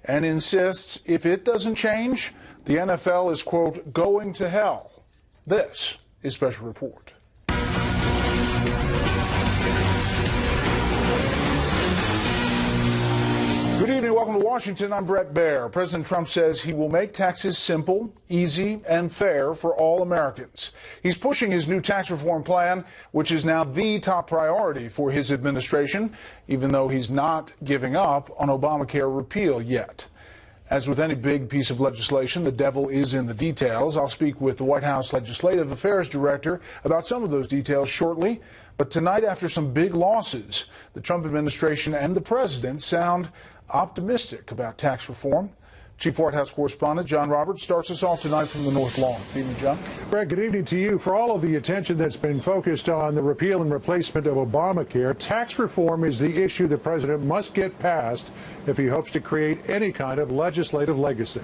and insists if it doesn't change, the NFL is, quote, going to hell. This is Special Report. Good evening. Welcome to Washington. I'm Bret Baier. President Trump says he will make taxes simple, easy, and fair for all Americans. He's pushing his new tax reform plan, which is now the top priority for his administration, even though he's not giving up on Obamacare repeal yet. As with any big piece of legislation, the devil is in the details. I'll speak with the White House Legislative Affairs Director about some of those details shortly. But tonight, after some big losses, the Trump administration and the president sound optimistic about tax reform. Chief White House correspondent John Roberts starts us off tonight from the North Lawn. Good evening, John. Greg, good evening to you. For all of the attention that's been focused on the repeal and replacement of Obamacare, tax reform is the issue the president must get past if he hopes to create any kind of legislative legacy.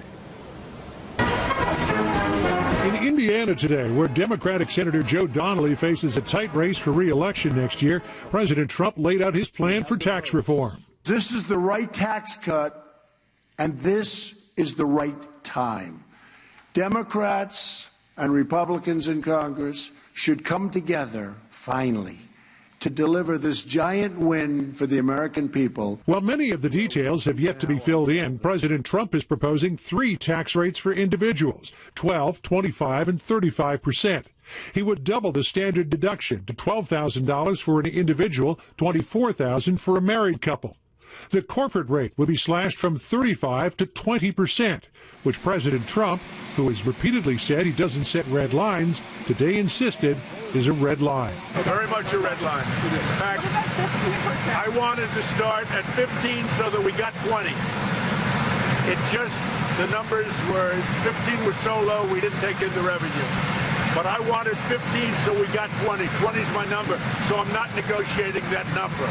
In Indiana today, where Democratic Senator Joe Donnelly faces a tight race for re-election next year, President Trump laid out his plan for tax reform. This is the right tax cut, and this is the right time. Democrats and Republicans in Congress should come together, finally, to deliver this giant win for the American people. While many of the details have yet to be filled in, President Trump is proposing 3 tax rates for individuals, 12, 25, and 35%. He would double the standard deduction to $12,000 for an individual, $24,000 for a married couple. The corporate rate would be slashed from 35 to 20%, which President Trump, who has repeatedly said he doesn't set red lines, today insisted is a red line. Very much a red line. In fact, I wanted to start at 15 so that we got 20. It just, the numbers were, 15 was so low we didn't take in the revenue. But I wanted 15 so we got 20. 20 is my number, so I'm not negotiating that number.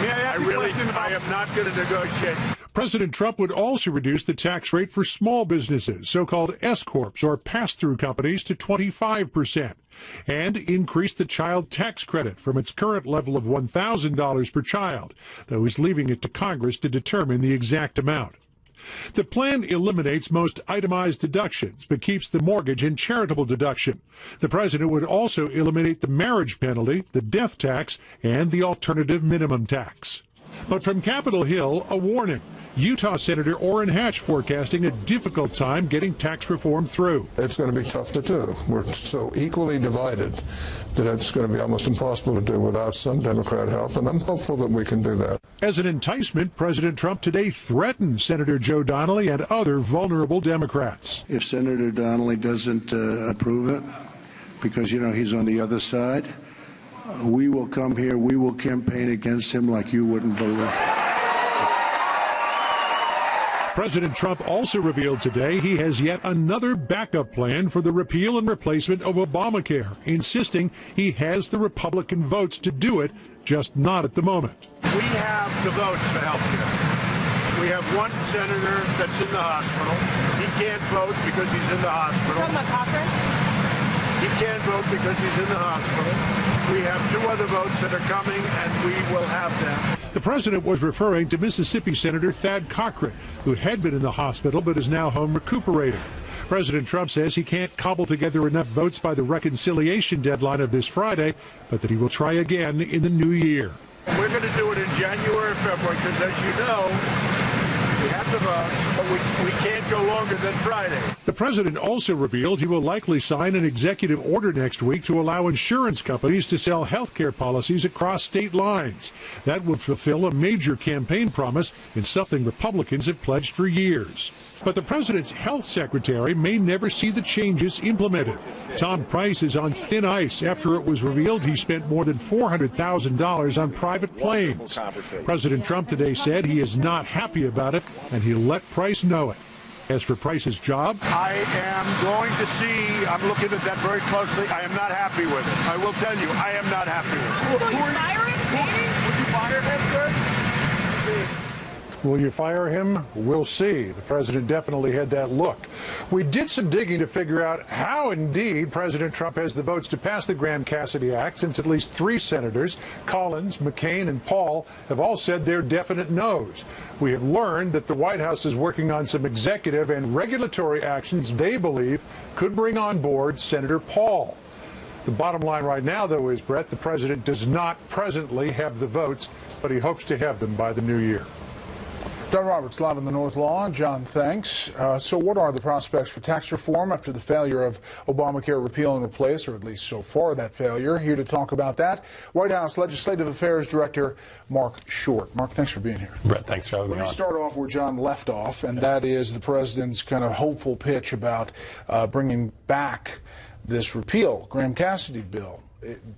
I am not going to negotiate. President Trump would also reduce the tax rate for small businesses, so-called S-corps or pass-through companies, to 25%, and increase the child tax credit from its current level of $1,000 per child, though he's leaving it to Congress to determine the exact amount. The plan eliminates most itemized deductions, but keeps the mortgage and charitable deduction. The president would also eliminate the marriage penalty, the death tax, and the alternative minimum tax. But from Capitol Hill, a warning. Utah Senator Orrin Hatch forecasting a difficult time getting tax reform through. It's going to be tough to do. We're so equally divided that it's going to be almost impossible to do without some Democrat help, and I'm hopeful that we can do that. As an enticement, President Trump today threatened Senator Joe Donnelly and other vulnerable Democrats. If Senator Donnelly doesn't approve it, because, you know, he's on the other side, we will come here, we will campaign against him like you wouldn't believe. President Trump also revealed today he has yet another backup plan for the repeal and replacement of Obamacare, insisting he has the Republican votes to do it, just not at the moment. We have the votes for health care. We have one senator that's in the hospital. He can't vote because he's in the hospital. He can't vote because he's in the hospital. We have 2 other votes that are coming, and we will have them. The president was referring to Mississippi Senator Thad Cochran, who had been in the hospital but is now home recuperating. President Trump says he can't cobble together enough votes by the reconciliation deadline of this Friday, but that he will try again in the new year. We're going to do it in January or February because, as you know, we have the votes, but we can't go longer than Friday. The president also revealed he will likely sign an executive order next week to allow insurance companies to sell health care policies across state lines. That would fulfill a major campaign promise and something Republicans have pledged for years. But the president's health secretary may never see the changes implemented. Tom Price is on thin ice after it was revealed he spent more than $400,000 on private planes. President Trump today said he is not happy about it, and he'll let Price know it. As for Price's job, I am going to see, I'm looking at that very closely. I am not happy with it. I will tell you, I am not happy with it. Will you fire him? Would you fire him, sir? Will you fire him? We'll see. The president definitely had that look. We did some digging to figure out how indeed President Trump has the votes to pass the Graham-Cassidy Act, since at least 3 senators, Collins, McCain, and Paul, have all said they're definite no's. We have learned that the White House is working on some executive and regulatory actions they believe could bring on board Senator Paul. The bottom line right now, though, is, Brett, the president does not presently have the votes, but he hopes to have them by the new year. John Roberts, live on the North Lawn. John, thanks. So what are the prospects for tax reform after the failure of Obamacare repeal and replace, or at least so far that failure? Here to talk about that, White House Legislative Affairs Director Mark Short. Mark, thanks for being here. Brett, thanks for having me on. Let me start off where John left off, and that is the president's kind of hopeful pitch about bringing back this repeal, Graham-Cassidy bill.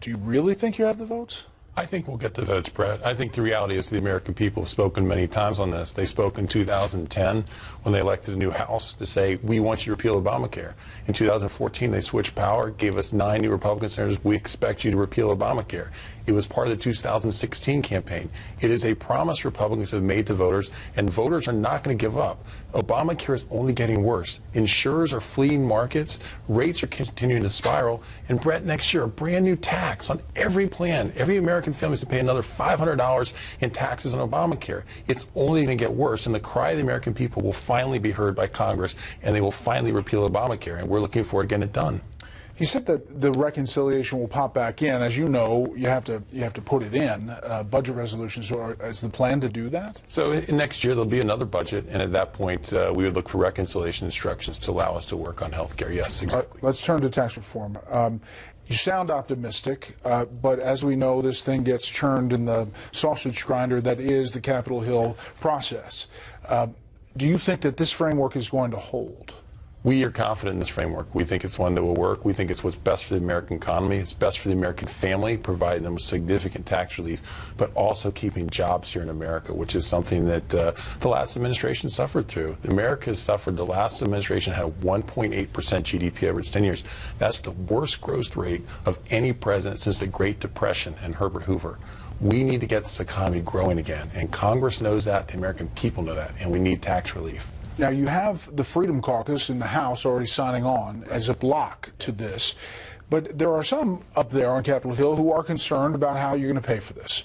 Do you really think you have the votes? I think we'll get the votes, Brett. I think the reality is the American people have spoken many times on this. They spoke in 2010 when they elected a new House to say, we want you to repeal Obamacare. In 2014, they switched power, gave us 9 new Republican senators. We expect you to repeal Obamacare. It was part of the 2016 campaign. It is a promise Republicans have made to voters, and voters are not going to give up. Obamacare is only getting worse. Insurers are fleeing markets. Rates are continuing to spiral. And, Brett, next year, a brand new tax on every plan. Every American family is to pay another $500 in taxes on Obamacare. It's only going to get worse, and the cry of the American people will finally be heard by Congress, and they will finally repeal Obamacare, and we're looking forward to getting it done. He said that the reconciliation will pop back in. As you know, you have to put it in. Budget resolutions, is the plan to do that? So next year there'll be another budget, and at that point we would look for reconciliation instructions to allow us to work on health care. Yes, exactly. Let's turn to tax reform. You sound optimistic, but as we know, this thing gets churned in the sausage grinder that is the Capitol Hill process. Do you think that this framework is going to hold? We are confident in this framework. We think it's one that will work. We think it's what's best for the American economy. It's best for the American family, providing them with significant tax relief, but also keeping jobs here in America, which is something that the last administration suffered through. America has suffered. The last administration had a 1.8% GDP over its 10 years. That's the worst growth rate of any president since the Great Depression and Herbert Hoover. We need to get this economy growing again, and Congress knows that, the American people know that, and we need tax relief. Now, you have the Freedom Caucus in the House already signing on as a block to this. But there are some up there on Capitol Hill who are concerned about how you're going to pay for this.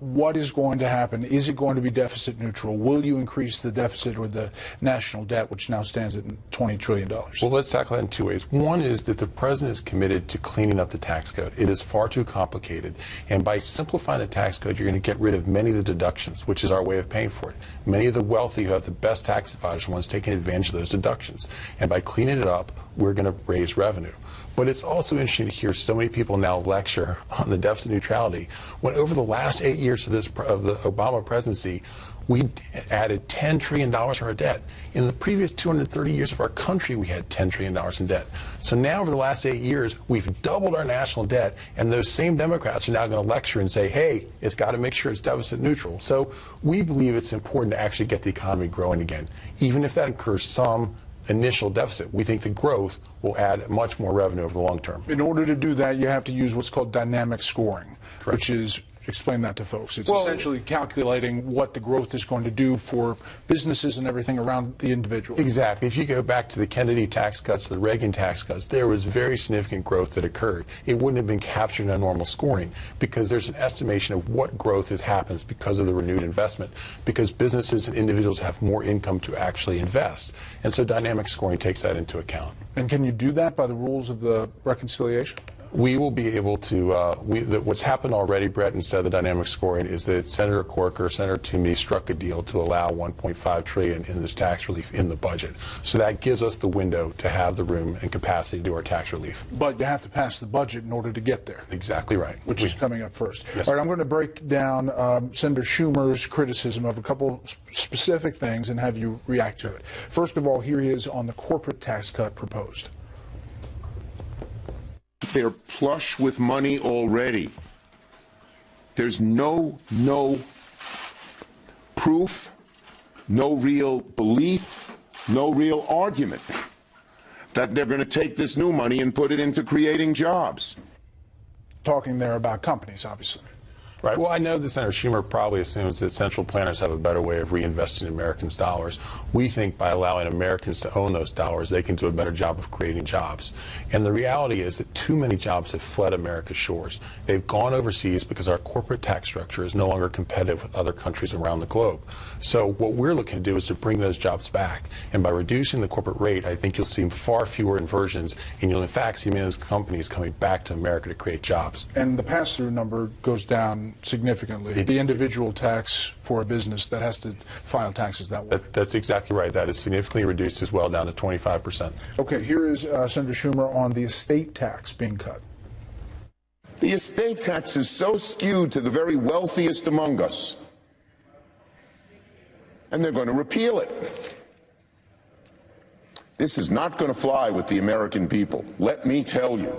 What is going to happen? Is it going to be deficit neutral? Will you increase the deficit or the national debt, which now stands at $20 trillion? Well, let's tackle that in 2 ways. One is that the president is committed to cleaning up the tax code. It is far too complicated. And by simplifying the tax code, you're going to get rid of many of the deductions, which is our way of paying for it. Many of the wealthy who have the best tax advisors are ones taking advantage of those deductions. And by cleaning it up, we're going to raise revenue. But it's also interesting to hear so many people now lecture on the deficit neutrality when over the last 8 years of the Obama presidency, we added $10 trillion to our debt. In the previous 230 years of our country, we had $10 trillion in debt. So now over the last 8 years, we've doubled our national debt, and those same Democrats are now going to lecture and say, hey, it's got to make sure it's deficit neutral. So we believe it's important to actually get the economy growing again, even if that incurs some initial deficit. We think the growth will add much more revenue over the long term. In order to do that, you have to use what's called dynamic scoring, Correct. Which is, explain that to folks. It's essentially calculating what the growth is going to do for businesses and everything around the individual. Exactly. If you go back to the Kennedy tax cuts, the Reagan tax cuts, there was very significant growth that occurred. It wouldn't have been captured in a normal scoring because there's an estimation of what growth happens because of the renewed investment, because businesses and individuals have more income to actually invest. And so dynamic scoring takes that into account. And can you do that by the rules of the reconciliation? We will be able to, what's happened already, Brett, instead of the dynamic scoring, is that Senator Corker, Senator Toomey struck a deal to allow $1.5 trillion in this tax relief in the budget. So that gives us the window to have the room and capacity to do our tax relief. But you have to pass the budget in order to get there. Exactly right. Which is coming up first. Yes. All right, I'm going to break down Senator Schumer's criticism of a couple specific things and have you react to it. First of all, here he is on the corporate tax cut proposed. They're plush with money already. There's no proof, no real belief, no real argument that they're going to take this new money and put it into creating jobs. Talking there about companies, obviously. Right. Well, I know that Senator Schumer probably assumes that central planners have a better way of reinvesting Americans' dollars. We think by allowing Americans to own those dollars, they can do a better job of creating jobs. And the reality is that too many jobs have fled America's shores. They've gone overseas because our corporate tax structure is no longer competitive with other countries around the globe. So what we're looking to do is to bring those jobs back. And by reducing the corporate rate, I think you'll see far fewer inversions, and you'll in fact see many of those companies coming back to America to create jobs. And the pass-through number goes down significantly. The individual tax for a business that has to file taxes that way. That's exactly right. That is significantly reduced as well, down to 25%. Okay, here is Senator Schumer on the estate tax being cut. The estate tax is so skewed to the very wealthiest among us, and they're going to repeal it. This is not going to fly with the American people, let me tell you.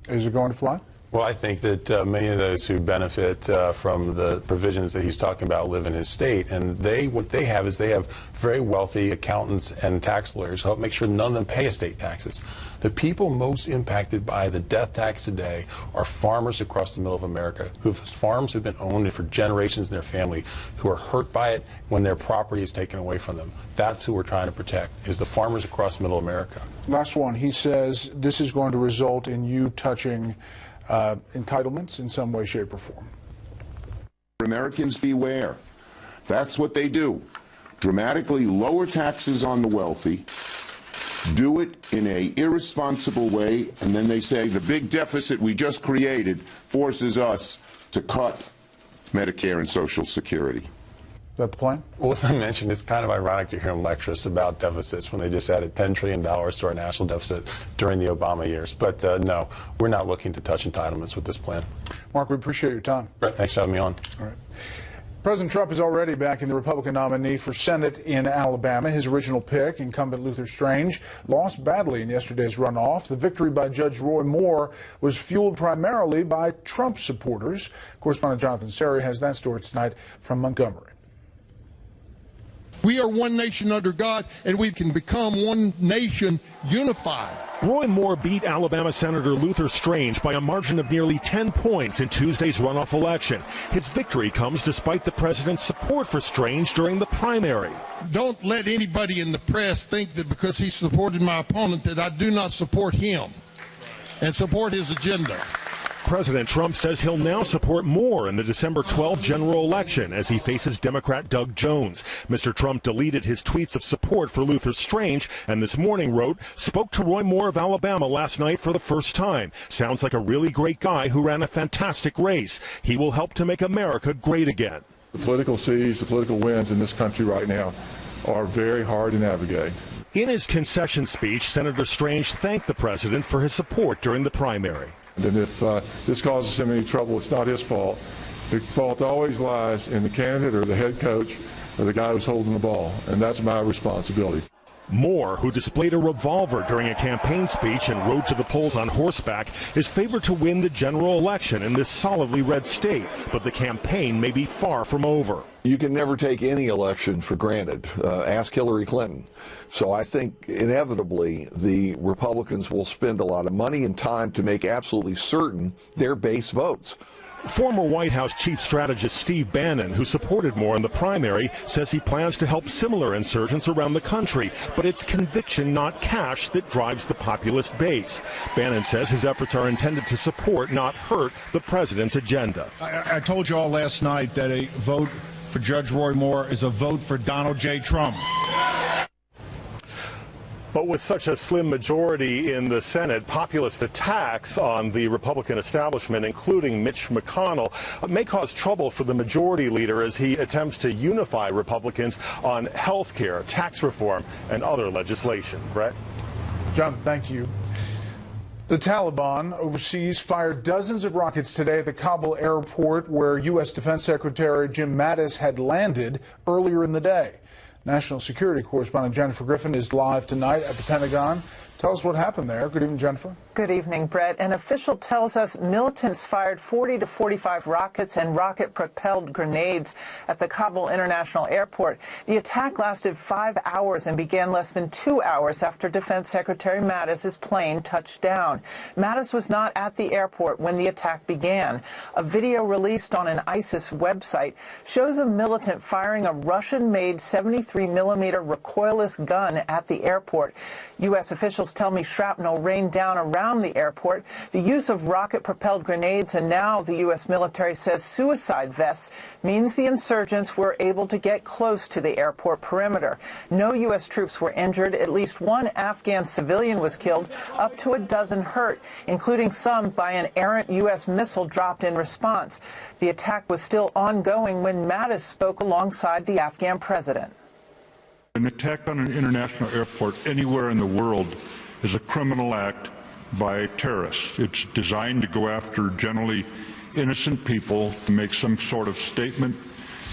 Is it going to fly? Well, I think that many of those who benefit from the provisions that he's talking about live in his state, and what they have is they have very wealthy accountants and tax lawyers who help make sure none of them pay estate taxes. The people most impacted by the death tax today are farmers across the middle of America whose farms have been owned for generations in their family, who are hurt by it when their property is taken away from them. That's who we're trying to protect, is the farmers across middle America. Last one. He says this is going to result in you touching entitlements in some way, shape, or form. Americans beware. That's what they do. Dramatically lower taxes on the wealthy, do it in an irresponsible way, and then they say the big deficit we just created forces us to cut Medicare and Social Security. Is that the plan? Well, as I mentioned, it's kind of ironic to hear them lecture us about deficits when they just added $10 trillion to our national deficit during the Obama years. But no, we're not looking to touch entitlements with this plan. Mark, we appreciate your time. Brett, thanks for having me on. All right. President Trump is already backing the Republican nominee for Senate in Alabama. His original pick, incumbent Luther Strange, lost badly in yesterday's runoff. The victory by Judge Roy Moore was fueled primarily by Trump supporters. Correspondent Jonathan Seri has that story tonight from Montgomery. We are one nation under God, and we can become one nation unified. Roy Moore beat Alabama Senator Luther Strange by a margin of nearly 10 points in Tuesday's runoff election. His victory comes despite the president's support for Strange during the primary. Don't let anybody in the press think that because he supported my opponent that I do not support him and support his agenda. President Trump says he'll now support Moore in the December 12 general election as he faces Democrat Doug Jones. Mr. Trump deleted his tweets of support for Luther Strange and this morning wrote, "Spoke to Roy Moore of Alabama last night for the first time. Sounds like a really great guy who ran a fantastic race. He will help to make America great again." The political seas, the political winds in this country right now are very hard to navigate. In his concession speech, Senator Strange thanked the president for his support during the primary. And if this causes him any trouble, it's not his fault. The fault always lies in the candidate or the head coach or the guy who's holding the ball, and that's my responsibility. Moore, who displayed a revolver during a campaign speech and rode to the polls on horseback, is favored to win the general election in this solidly red state, but the campaign may be far from over. You can never take any election for granted. Ask Hillary Clinton. So I think inevitably the Republicans will spend a lot of money and time to make absolutely certain their base votes. Former White House Chief Strategist Steve Bannon, who supported Moore in the primary, says he plans to help similar insurgents around the country, but it's conviction, not cash, that drives the populist base. Bannon says his efforts are intended to support, not hurt, the president's agenda. I told you all last night that a vote for Judge Roy Moore is a vote for Donald J. Trump. But with such a slim majority in the Senate, populist attacks on the Republican establishment, including Mitch McConnell, may cause trouble for the majority leader as he attempts to unify Republicans on health care, tax reform, and other legislation. Brett? John, thank you. The Taliban overseas fired dozens of rockets today at the Kabul airport where U.S. Defense Secretary Jim Mattis had landed earlier in the day. National security correspondent Jennifer Griffin is live tonight at the Pentagon. Tell us what happened there. Good evening, Jennifer. Good evening, Brett. An official tells us militants fired 40 to 45 rockets and rocket-propelled grenades at the Kabul International Airport. The attack lasted 5 hours and began less than 2 hours after Defense Secretary Mattis's plane touched down. Mattis was not at the airport when the attack began. A video released on an ISIS website shows a militant firing a Russian-made 73mm recoilless gun at the airport. U.S. officials tell me shrapnel rained down around the airport. The use of rocket-propelled grenades and now the U.S. military says suicide vests means the insurgents were able to get close to the airport perimeter. No U.S. troops were injured. At least one Afghan civilian was killed, up to a dozen hurt, including some by an errant U.S. missile dropped in response. The attack was still ongoing when Mattis spoke alongside the Afghan president. An attack on an international airport anywhere in the world is a criminal act by terrorists. It's designed to go after generally innocent people to make some sort of statement,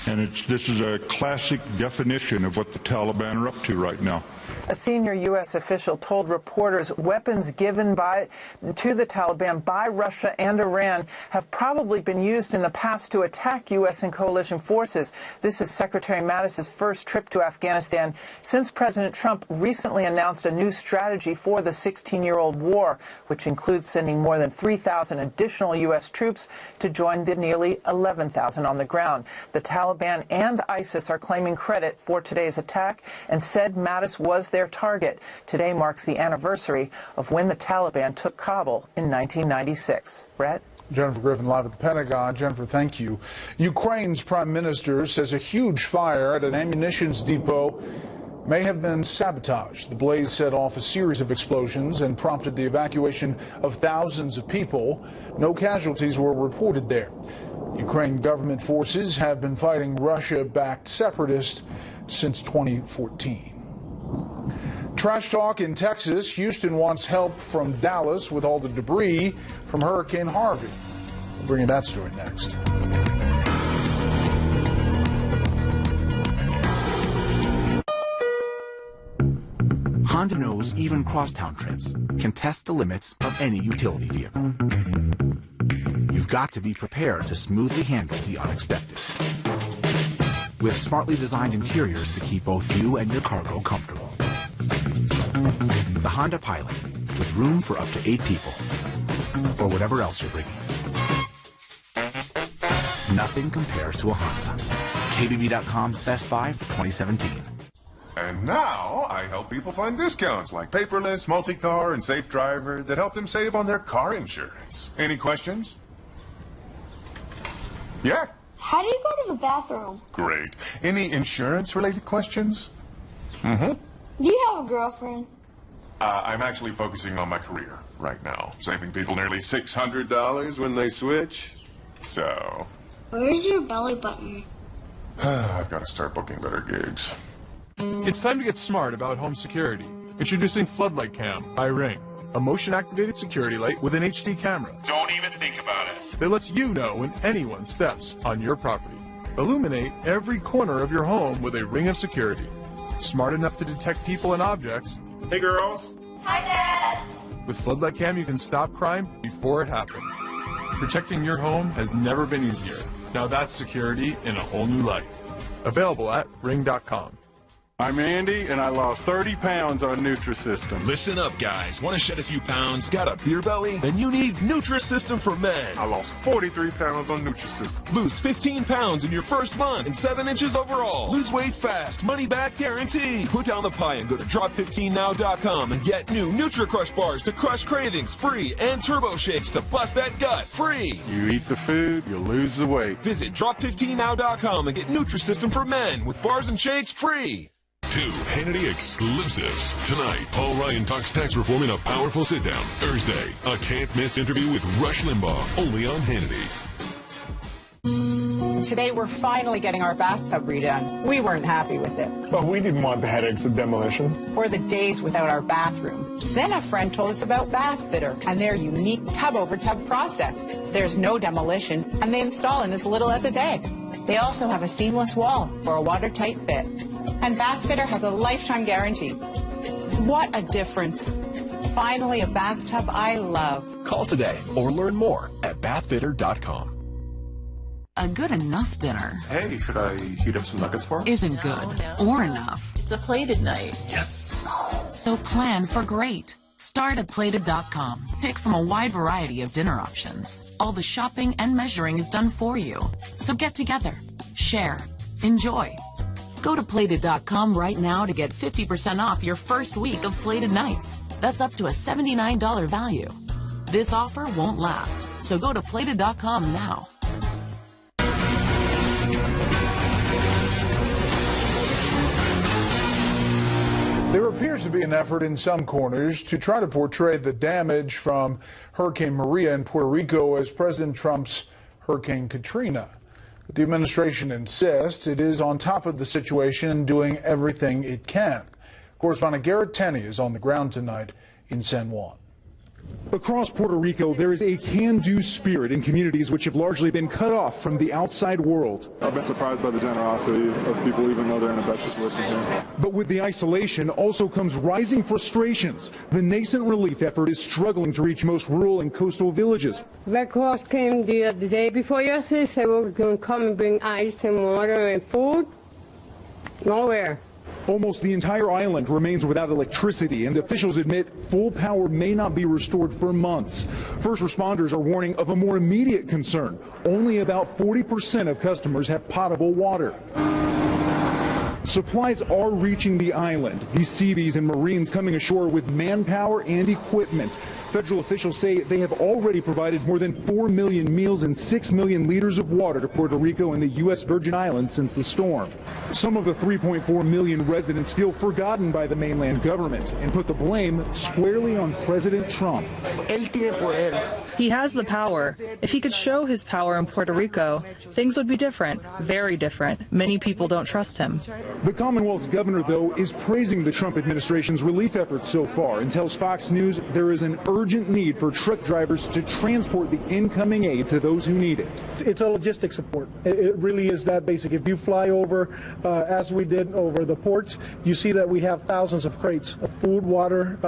and this is a classic definition of what the Taliban are up to right now. A senior U.S. official told reporters weapons given to the Taliban by Russia and Iran have probably been used in the past to attack U.S. and coalition forces. This is Secretary Mattis's first trip to Afghanistan since President Trump recently announced a new strategy for the 16-year-old war, which includes sending more than 3,000 additional U.S. troops to join the nearly 11,000 on the ground. The Taliban and ISIS are claiming credit for today's attack and said Mattis was their target. Today marks the anniversary of when the Taliban took Kabul in 1996. Brett? Jennifer Griffin live at the Pentagon. Jennifer, thank you. Ukraine's prime minister says a huge fire at an ammunitions depot may have been sabotaged. The blaze set off a series of explosions and prompted the evacuation of thousands of people. No casualties were reported there. Ukraine government forces have been fighting Russia-backed separatists since 2014. Trash talk in Texas. Houston wants help from Dallas with all the debris from Hurricane Harvey. We'll bring you that story next. Honda knows even crosstown trips can test the limits of any utility vehicle. You've got to be prepared to smoothly handle the unexpected. With smartly designed interiors to keep both you and your cargo comfortable. The Honda Pilot, with room for up to 8 people, or whatever else you're bringing. Nothing compares to a Honda. KBB.com's Best Buy for 2017. And now I help people find discounts like paperless, multi-car, and safe driver that help them save on their car insurance. Any questions? Yeah? How do you go to the bathroom? Great. Any insurance-related questions? Mm-hmm. Do you have a girlfriend? I'm actually focusing on my career right now, saving people nearly $600 when they switch. So... Where's your belly button? I've got to start booking better gigs. It's time to get smart about home security. Introducing Floodlight Cam by Ring, a motion-activated security light with an HD camera. Don't even think about it. That lets you know when anyone steps on your property. Illuminate every corner of your home with a ring of security. Smart enough to detect people and objects. Hey, girls. Hi, Dad. With Floodlight Cam, you can stop crime before it happens. Protecting your home has never been easier. Now that's security in a whole new light. Available at ring.com. I'm Andy, and I lost 30 pounds on Nutrisystem. Listen up, guys. Want to shed a few pounds? Got a beer belly? Then you need Nutrisystem for men. I lost 43 pounds on Nutrisystem. Lose 15 pounds in your first month and 7 inches overall. Lose weight fast. Money back guarantee. Put down the pie and go to drop15now.com and get new Nutri-Crush bars to crush cravings free and turbo shakes to bust that gut free. You eat the food, you lose the weight. Visit drop15now.com and get Nutrisystem for men with bars and shakes free. 2 Hannity exclusives. Tonight, Paul Ryan talks tax reform in a powerful sit-down. Thursday, a can't-miss interview with Rush Limbaugh, only on Hannity. Today, we're finally getting our bathtub redone. We weren't happy with it. But we didn't want the headaches of demolition. Or the days without our bathroom. Then a friend told us about Bath Fitter and their unique tub-over-tub process. There's no demolition, and they install in as little as a day. They also have a seamless wall for a watertight fit. And Bath Fitter has a lifetime guarantee. What a difference. finally a bathtub I love. Call today or learn more at bathfitter.com. A good enough dinner Hey, should I heat up some nuggets for us? isn't good or enough. It's a plated night. Yes. So plan for great. Start at plated.com. Pick from a wide variety of dinner options. All the shopping and measuring is done for you. So get together, share, enjoy. Go to plated.com right now to get 50% off your first week of Plated Nights. That's up to a $79 value. This offer won't last, so go to plated.com now. There appears to be an effort in some corners to try to portray the damage from Hurricane Maria in Puerto Rico as President Trump's Hurricane Katrina. But the administration insists it is on top of the situation and doing everything it can. Correspondent Garrett Tenney is on the ground tonight in San Juan. Across Puerto Rico, there is a can-do spirit in communities which have largely been cut off from the outside world. I've been surprised by the generosity of people, even though they're in a bad situation here. But with the isolation also comes rising frustrations. The nascent relief effort is struggling to reach most rural and coastal villages. Red Cross came the day before yesterday, said we were going to come and bring ice and water and food. Nowhere. Almost the entire island remains without electricity, and officials admit full power may not be restored for months. First responders are warning of a more immediate concern. Only about 40% of customers have potable water. Supplies are reaching the island. These Seabees and Marines coming ashore with manpower and equipment. Federal officials say they have already provided more than 4 million meals and 6 million liters of water to Puerto Rico and the U.S. Virgin Islands since the storm. Some of the 3.4 million residents feel forgotten by the mainland government and put the blame squarely on President Trump. He has the power. If he could show his power in Puerto Rico, things would be different, very different. Many people don't trust him. The Commonwealth's governor, though, is praising the Trump administration's relief efforts so far and tells Fox News there is an urgent need for truck drivers to transport the incoming aid to those who need it. It's a logistics support. It really is that basic. If you fly over, as we did over the ports, you see that we have thousands of crates of food, water,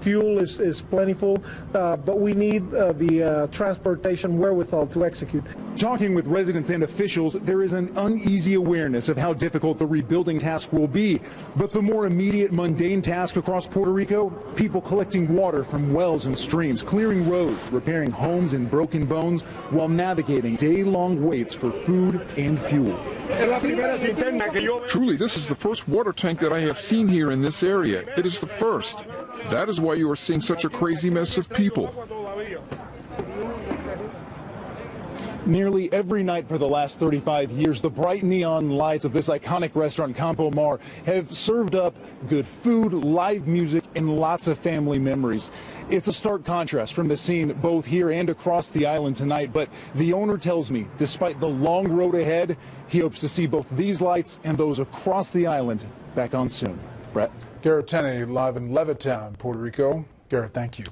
fuel is plentiful, but we need the transportation wherewithal to execute. Talking with residents and officials, there is an uneasy awareness of how difficult the rebuilding task will be. But the more immediate, mundane task across Puerto Rico, people collecting water from wells and streams, clearing roads, repairing homes and broken bones, while navigating day-long waits for food and fuel. Truly, this is the first water tank that I have seen here in this area. It is the first. That is why you are seeing such a crazy mess of people. Nearly every night for the last 35 years, the bright neon lights of this iconic restaurant, Campo Mar, have served up good food, live music, and lots of family memories. It's a stark contrast from the scene both here and across the island tonight, but the owner tells me, despite the long road ahead, he hopes to see both these lights and those across the island back on soon. Brett? Garrett Tenney live in Levittown, Puerto Rico. Garrett, thank you.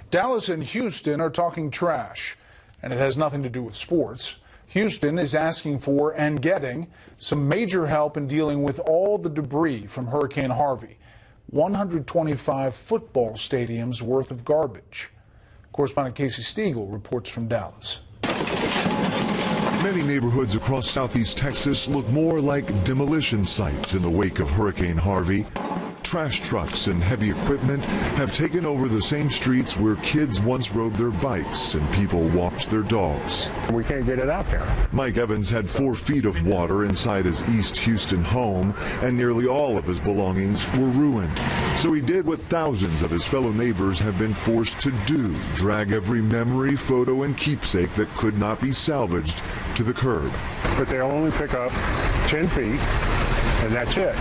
Dallas and Houston are talking trash, and it has nothing to do with sports. Houston is asking for and getting some major help in dealing with all the debris from Hurricane Harvey. 125 football stadiums worth of garbage. Correspondent Casey Stiegel reports from Dallas. Many neighborhoods across southeast Texas look more like demolition sites in the wake of Hurricane Harvey. Trash trucks and heavy equipment have taken over the same streets where kids once rode their bikes and people walked their dogs. We can't get it out there. Mike Evans had 4 feet of water inside his East Houston home, and nearly all of his belongings were ruined. So he did what thousands of his fellow neighbors have been forced to do: drag every memory, photo, and keepsake that could not be salvaged to the curb. But they'll only pick up 10 feet, and that's it.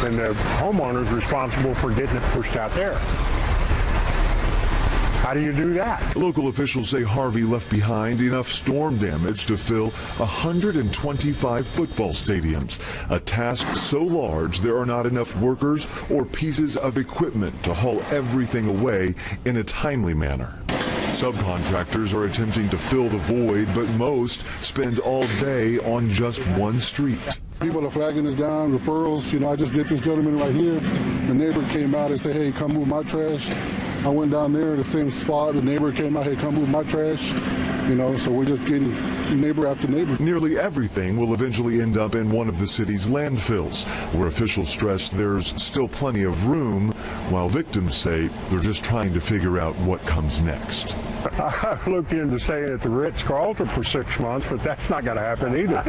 And the homeowner's responsible for getting it pushed out there. How do you do that? Local officials say Harvey left behind enough storm damage to fill 125 football stadiums, a task so large there are not enough workers or pieces of equipment to haul everything away in a timely manner. Subcontractors are attempting to fill the void, but most spend all day on just one street. People are flagging us down, referrals. I just did this gentleman right here. The neighbor came out and said, hey, come move my trash. I went down there, the same spot. The neighbor came out, hey, come move my trash. So we're just getting neighbor after neighbor. Nearly everything will eventually end up in one of the city's landfills, where officials stress there's still plenty of room, while victims say they're just trying to figure out what comes next. I looked into staying at the Ritz-Carlton for 6 months, but that's not going to happen either.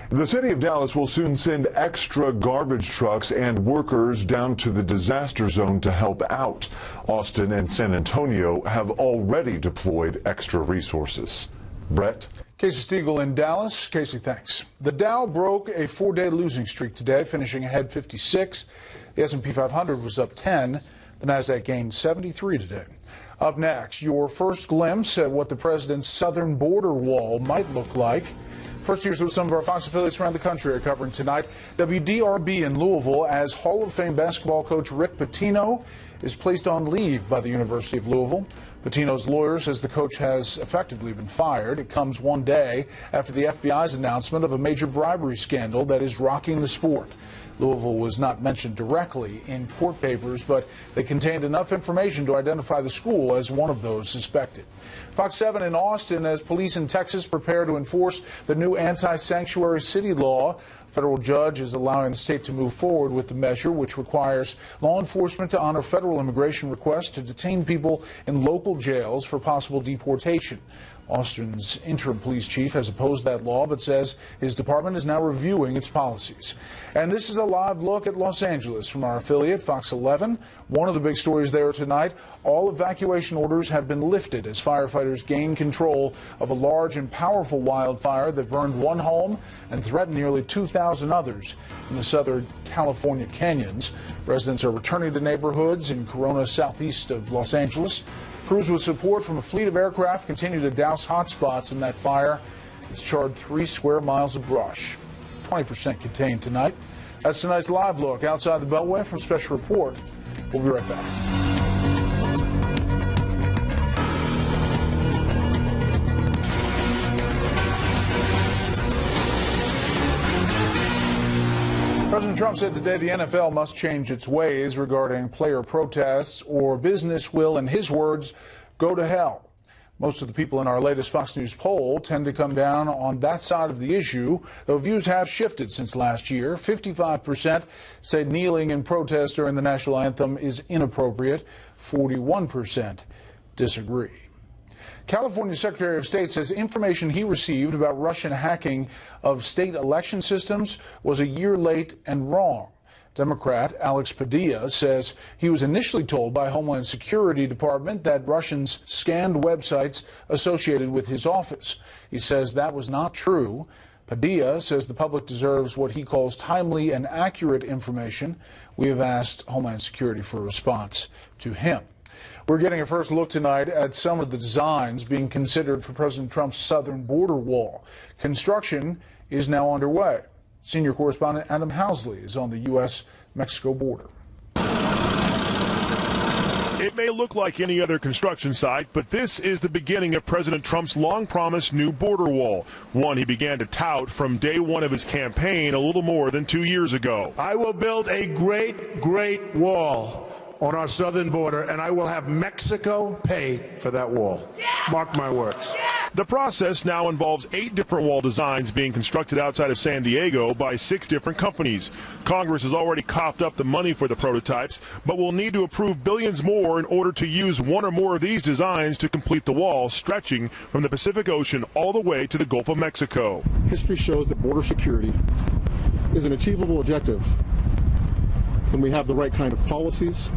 The city of Dallas will soon send extra garbage trucks and workers down to the disaster zone to help out. Austin and San Antonio have already deployed extra resources. Brett? Casey Stiegel in Dallas. Casey, thanks. The Dow broke a 4-day losing streak today, finishing ahead 56. The S&P 500 was up 10. The Nasdaq gained 73 today. Up next, your first glimpse at what the president's southern border wall might look like. First, here's what some of our Fox affiliates around the country are covering tonight. WDRB in Louisville, as Hall of Fame basketball coach Rick Pitino is placed on leave by the University of Louisville. Pitino's lawyer says the coach has effectively been fired. It comes one day after the FBI's announcement of a major bribery scandal that is rocking the sport. Louisville was not mentioned directly in court papers, but they contained enough information to identify the school as one of those suspected. Fox 7 in Austin, as police in Texas prepare to enforce the new anti-sanctuary city law. A federal judge is allowing the state to move forward with the measure, which requires law enforcement to honor federal immigration requests to detain people in local jails for possible deportation. Austin's interim police chief has opposed that law, but says his department is now reviewing its policies. And this is a live look at Los Angeles from our affiliate, Fox 11. One of the big stories there tonight, all evacuation orders have been lifted as firefighters gain control of a large and powerful wildfire that burned one home and threatened nearly 2,000 others in the southern California canyons. Residents are returning to neighborhoods in Corona, southeast of Los Angeles. Crews with support from a fleet of aircraft continue to douse hot spots in that fire. It's charred 3 square miles of brush. 20% contained tonight. That's tonight's live look outside the Beltway from Special Report. We'll be right back. President Trump said today the NFL must change its ways regarding player protests, or business will, in his words, go to hell. Most of the people in our latest Fox News poll tend to come down on that side of the issue, though views have shifted since last year. 55% say kneeling in protest during the national anthem is inappropriate. 41% disagree. California Secretary of State says information he received about Russian hacking of state election systems was a year late and wrong. Democrat Alex Padilla says he was initially told by Homeland Security Department that Russians scanned websites associated with his office. He says that was not true. Padilla says the public deserves what he calls timely and accurate information. We have asked Homeland Security for a response to him. We're getting a first look tonight at some of the designs being considered for President Trump's southern border wall. Construction is now underway. Senior correspondent Adam Housley is on the U.S.-Mexico border. It may look like any other construction site, but this is the beginning of President Trump's long-promised new border wall, one he began to tout from day one of his campaign a little more than 2 years ago. I will build a great, great wall on our southern border, and I will have Mexico pay for that wall. Yeah! Mark my words. Yeah! The process now involves 8 different wall designs being constructed outside of San Diego by 6 different companies. Congress has already coughed up the money for the prototypes, but will need to approve billions more in order to use one or more of these designs to complete the wall, stretching from the Pacific Ocean all the way to the Gulf of Mexico. History shows that border security is an achievable objective when we have the right kind of policies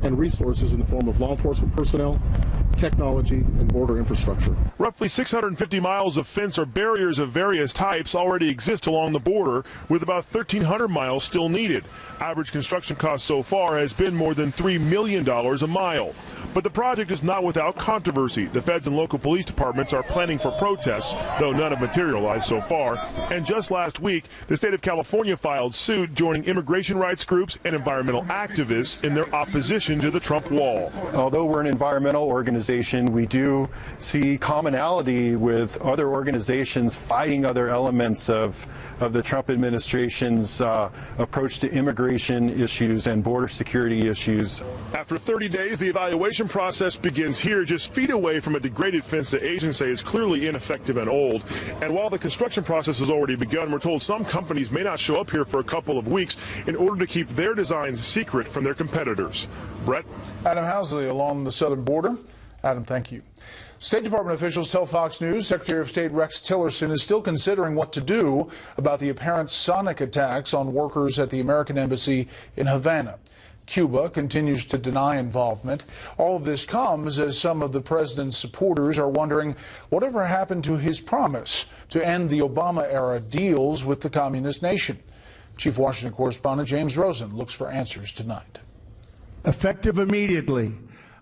and resources in the form of law enforcement personnel, technology, and border infrastructure. Roughly 650 miles of fence or barriers of various types already exist along the border, with about 1,300 miles still needed. Average construction cost so far has been more than $3 million a mile. But the project is not without controversy. The feds and local police departments are planning for protests, though none have materialized so far. And just last week, the state of California filed suit, joining immigration rights groups and environmental activists in their opposition to the Trump wall. Although we're an environmental organization, we do see commonality with other organizations fighting other elements of the Trump administration's approach to immigration issues and border security issues. After 30 days, the evaluation process begins here, just feet away from a degraded fence that agents say is clearly ineffective and old. And while the construction process has already begun, we're told some companies may not show up here for a couple of weeks in order to keep their designs secret from their competitors. Brett? Adam Housley along the southern border. Adam, thank you. State Department officials tell Fox News Secretary of State Rex Tillerson is still considering what to do about the apparent sonic attacks on workers at the American Embassy in Havana. Cuba continues to deny involvement. All of this comes as some of the president's supporters are wondering whatever happened to his promise to end the Obama-era deals with the communist nation. Chief Washington correspondent James Rosen looks for answers tonight. Effective immediately,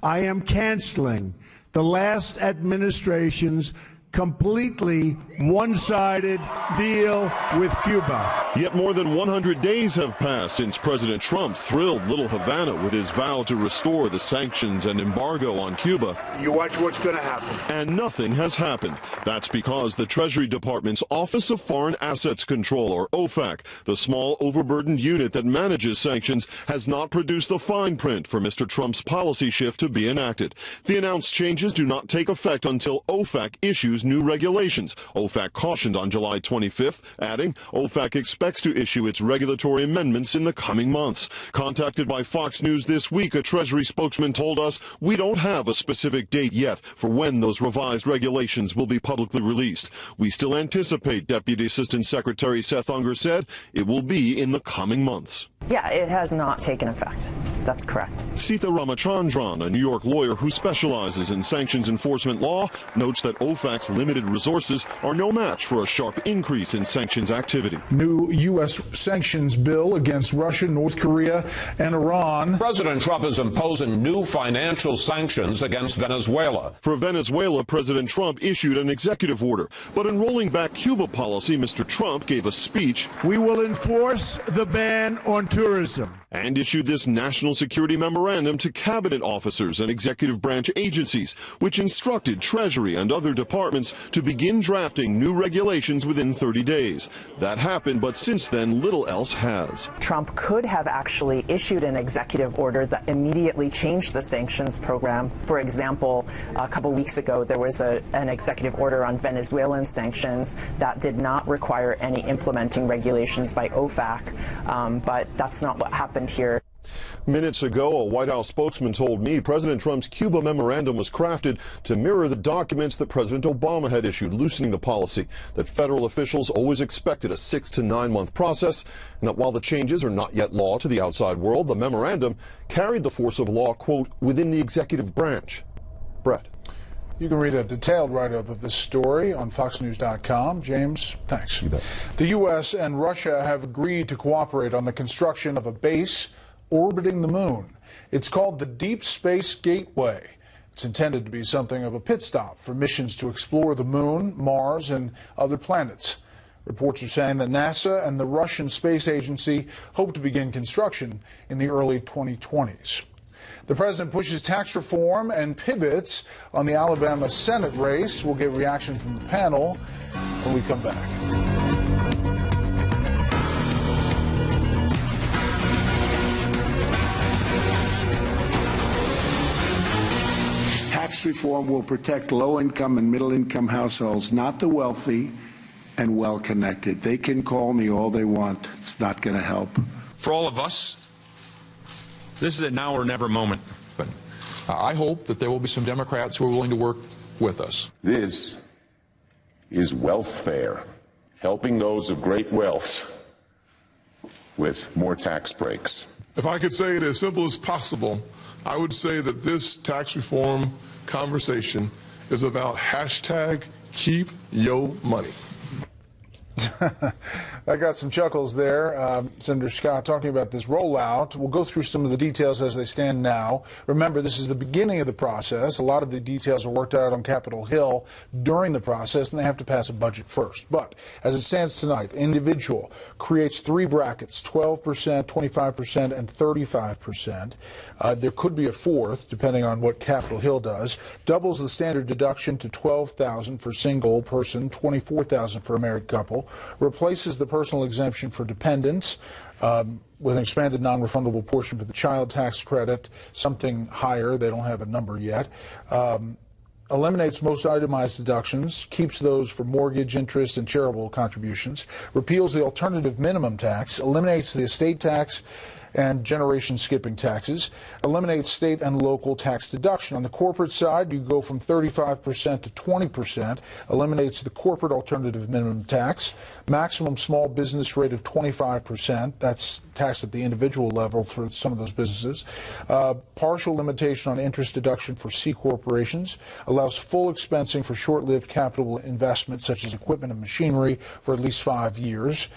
I am canceling the last administration's completely one-sided deal with Cuba. Yet more than 100 days have passed since President Trump thrilled little Havana with his vow to restore the sanctions and embargo on Cuba. You watch what's going to happen. And nothing has happened. That's because the Treasury Department's Office of Foreign Assets Control, or OFAC, the small overburdened unit that manages sanctions, has not produced the fine print for Mr. Trump's policy shift to be enacted. The announced changes do not take effect until OFAC issues new regulations. OFAC cautioned on July 25th, adding OFAC expects to issue its regulatory amendments in the coming months. Contacted by Fox News this week, a Treasury spokesman told us, "We don't have a specific date yet for when those revised regulations will be publicly released. We still anticipate," Deputy Assistant Secretary Seth Unger said, "it will be in the coming months." Yeah, it has not taken effect. That's correct. Sita Ramachandran, a New York lawyer who specializes in sanctions enforcement law, notes that OFAC's limited resources are no match for a sharp increase in sanctions activity. New U.S. sanctions bill against Russia, North Korea, and Iran. President Trump is imposing new financial sanctions against Venezuela. For Venezuela, President Trump issued an executive order. But in rolling back Cuba policy, Mr. Trump gave a speech. We will enforce the ban on tourism. And issued this national security memorandum to cabinet officers and executive branch agencies, which instructed Treasury and other departments to begin drafting new regulations within 30 days. That happened, but since then, little else has. Trump could have actually issued an executive order that immediately changed the sanctions program. For example, a couple weeks ago, there was an executive order on Venezuelan sanctions that did not require any implementing regulations by OFAC, but that's not what happened here. Minutes ago, a White House spokesman told me President Trump's Cuba memorandum was crafted to mirror the documents that President Obama had issued, loosening the policy that federal officials always expected a 6 to 9 month process, and that while the changes are not yet law to the outside world, the memorandum carried the force of law, quote, within the executive branch. Brett. You can read a detailed write-up of this story on foxnews.com. James, thanks. You bet. The U.S. and Russia have agreed to cooperate on the construction of a base orbiting the moon. It's called the Deep Space Gateway. It's intended to be something of a pit stop for missions to explore the moon, Mars, and other planets. Reports are saying that NASA and the Russian Space Agency hope to begin construction in the early 2020s. The president pushes tax reform and pivots on the Alabama Senate race. We'll get reaction from the panel when we come back. Tax reform will protect low-income and middle-income households, not the wealthy and well-connected. They can call me all they want. It's not going to help. For all of us, this is a now or never moment. But I hope that there will be some Democrats who are willing to work with us. This is welfare, helping those of great wealth with more tax breaks. If I could say it as simple as possible, I would say that this tax reform conversation is about hashtag keep your money. I got some chuckles there. Senator Scott talking about this rollout. We'll go through some of the details as they stand now. Remember, this is the beginning of the process. A lot of the details are worked out on Capitol Hill during the process, and they have to pass a budget first. But as it stands tonight, individual creates 3 brackets, 12%, 25%, and 35%. There could be a 4th, depending on what Capitol Hill does. Doubles the standard deduction to $12,000 for single person, $24,000 for a married couple. Replaces the personal exemption for dependents with an expanded non-refundable portion for the child tax credit, something higher. They don't have a number yet. Eliminates most itemized deductions, keeps those for mortgage, interest, and charitable contributions. Repeals the alternative minimum tax, eliminates the estate tax and generation skipping taxes, eliminates state and local tax deduction. On the corporate side, you go from 35% to 20%, eliminates the corporate alternative minimum tax, maximum small business rate of 25%, that's taxed at the individual level for some of those businesses, partial limitation on interest deduction for C corporations, allows full expensing for short-lived capital investments such as equipment and machinery for at least 5 years.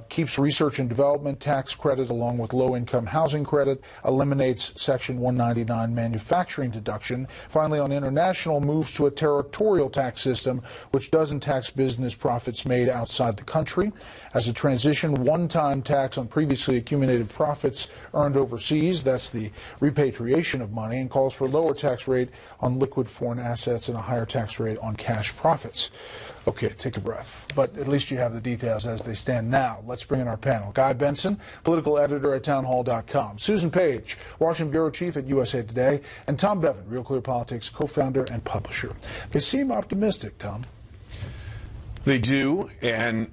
Keeps research and development tax credit along with low-income housing credit, eliminates Section 199 manufacturing deduction. Finally, on international, moves to a territorial tax system which doesn't tax business profits made outside the country. As a transition, one-time tax on previously accumulated profits earned overseas, that's the repatriation of money, and calls for a lower tax rate on liquid foreign assets and a higher tax rate on cash profits. Okay, take a breath. But at least you have the details as they stand now. Let's bring in our panel. Guy Benson, political editor at townhall.com. Susan Page, Washington bureau chief at USA Today. And Tom Bevan, Real Clear Politics co-founder and publisher. They seem optimistic, Tom. They do, and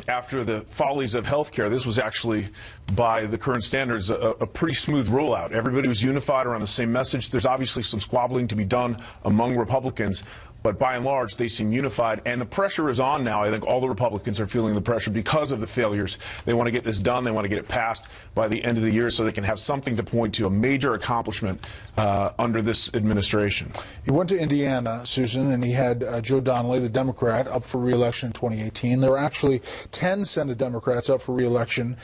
after the follies of healthcare, this was actually, by the current standards, a pretty smooth rollout. Everybody was unified around the same message. There's obviously some squabbling to be done among Republicans, but by and large, they seem unified, and the pressure is on now. I think all the Republicans are feeling the pressure because of the failures. They want to get this done. They want to get it passed by the end of the year so they can have something to point to, a major accomplishment under this administration. He went to Indiana, Susan, and he had Joe Donnelly, the Democrat, up for re-election in 2018. There were actually 10 Senate Democrats up for re-election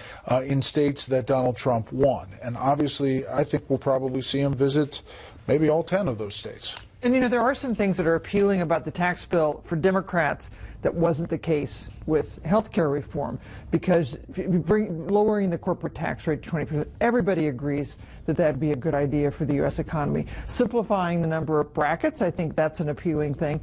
in states that Donald Trump won. And obviously, I think we'll probably see him visit maybe all 10 of those states. And, you know, there are some things that are appealing about the tax bill for Democrats that wasn't the case with health care reform, because if you lowering the corporate tax rate to 20%, everybody agrees that that'd be a good idea for the U.S. economy. Simplifying the number of brackets, I think that's an appealing thing.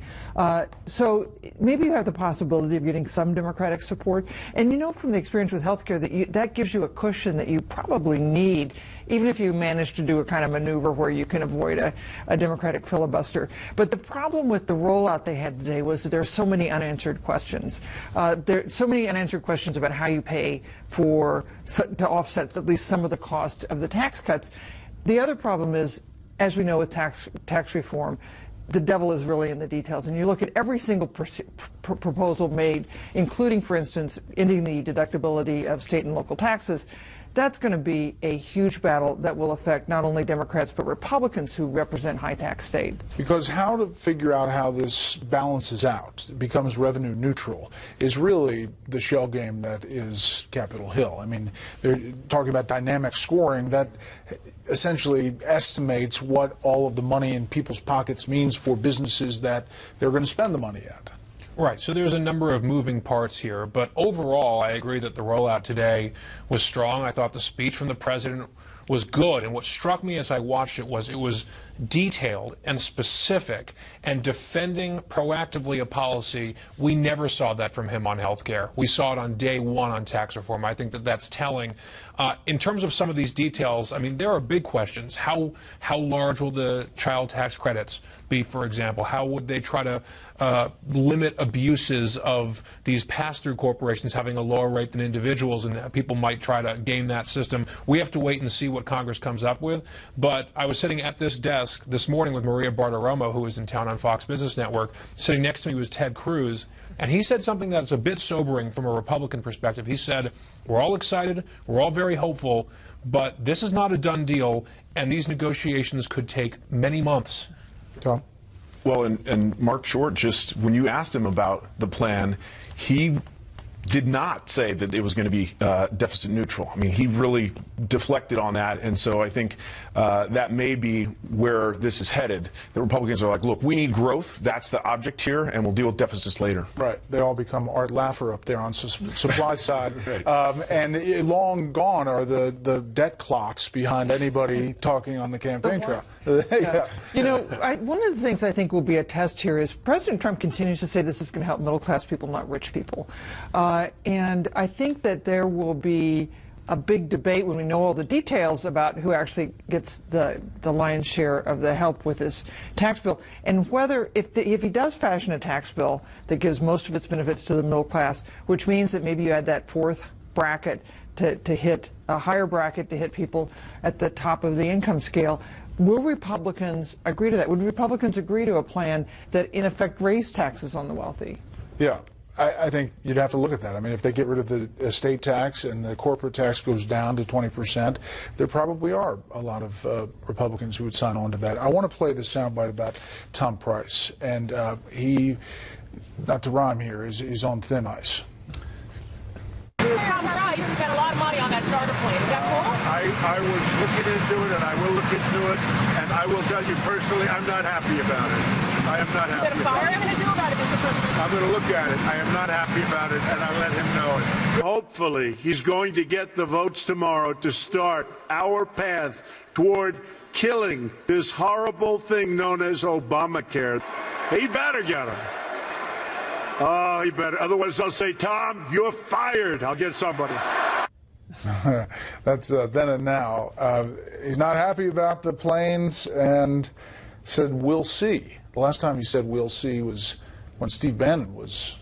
So maybe you have the possibility of getting some Democratic support. And you know from the experience with health care that gives you a cushion that you probably need, even if you manage to do a kind of maneuver where you can avoid a Democratic filibuster. But the problem with the rollout they had today was that there are so many unanswered questions. There are so many unanswered questions about how you pay to offset at least some of the cost of the tax cuts. The other problem is, as we know with tax reform, the devil is really in the details. And you look at every single proposal made, including, for instance, ending the deductibility of state and local taxes. That's going to be a huge battle that will affect not only Democrats but Republicans who represent high-tax states. Because how to figure out how this balances out, becomes revenue neutral, is really the shell game that is Capitol Hill. I mean, they're talking about dynamic scoring that essentially estimates what all of the money in people's pockets means for businesses that they're going to spend the money at. Right, so there's a number of moving parts here, but overall I agree that the rollout today was strong. I thought the speech from the president was good, and what struck me as I watched it was detailed and specific and defending proactively a policy. We never saw that from him on health care. We saw it on day one on tax reform. I think that that's telling. In terms of some of these details, I mean, there are big questions. How large will the child tax credits be, for example? How would they try to limit abuses of these pass-through corporations having a lower rate than individuals, and people might try to game that system? We have to wait and see what Congress comes up with. But I was sitting at this desk this morning with Maria Bartiromo, who is in town on Fox Business Network. Sitting next to me was Ted Cruz, and he said something that's a bit sobering from a Republican perspective. He said, we're all excited, we're all very hopeful, but this is not a done deal, and these negotiations could take many months. Tom? Well, and Mark Short, just when you asked him about the plan, he did not say that it was going to be deficit neutral. I mean, he really deflected on that, and so I think that may be where this is headed. The Republicans are like, look, we need growth. That's the object here, and we'll deal with deficits later. Right. They all become Art Laffer up there on supply side. Right. And long gone are the debt clocks behind anybody talking on the campaign trail. Yeah. You know, one of the things I think will be a test here is President Trump continues to say this is going to help middle-class people, not rich people. And I think that there will be a big debate when we know all the details about who actually gets the lion's share of the help with this tax bill, and whether, if he does fashion a tax bill that gives most of its benefits to the middle class, which means that maybe you add that fourth bracket to hit a higher bracket to hit people at the top of the income scale. Will Republicans agree to that? Would Republicans agree to a plan that in effect raised taxes on the wealthy? Yeah. I think you'd have to look at that. I mean, if they get rid of the estate tax and the corporate tax goes down to 20%, there probably are a lot of Republicans who would sign on to that. I want to play this soundbite about Tom Price. And he, not to rhyme here, is on thin ice. Tom Price spent a lot of money on that charter plane. Is that cool? I was looking into it, and I will look into it, and I will tell you personally, I'm not happy about it. I am not happy about it. What are you going to do about it, Mr. President? I'm going to look at it. I am not happy about it, and I'll let him know it. Hopefully, he's going to get the votes tomorrow to start our path toward killing this horrible thing known as Obamacare. He better get him. Oh, he better. Otherwise, I'll say, Tom, you're fired. I'll get somebody. That's then and now. He's not happy about the planes and said, we'll see. The last time he said we'll see was when Steve Bannon was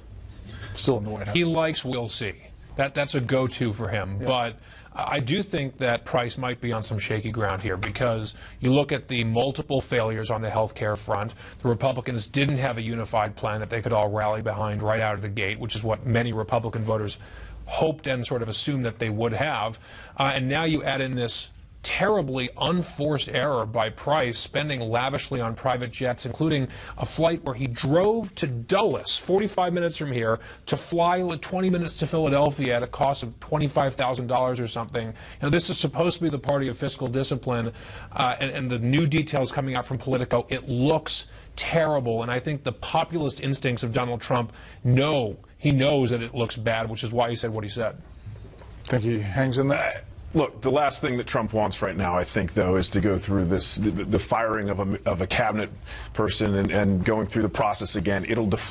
still in the White House. He likes we'll see. That's a go-to for him. Yeah. But I do think that Price might be on some shaky ground here, because you look at the multiple failures on the health care front. The Republicans didn't have a unified plan that they could all rally behind right out of the gate, which is what many Republican voters hoped and sort of assumed that they would have. And now you add in this terribly unforced error by Price, spending lavishly on private jets, including a flight where he drove to Dulles, 45 minutes from here, to fly 20 minutes to Philadelphia at a cost of $25,000 or something. You know, this is supposed to be the party of fiscal discipline, and the new details coming out from Politico, it looks terrible. And I think the populist instincts of Donald Trump he knows that it looks bad, which is why he said what he said. Think he hangs in there? Look, the last thing that Trump wants right now, I think, though, is to go through the firing of a cabinet person and going through the process again. It'll deflate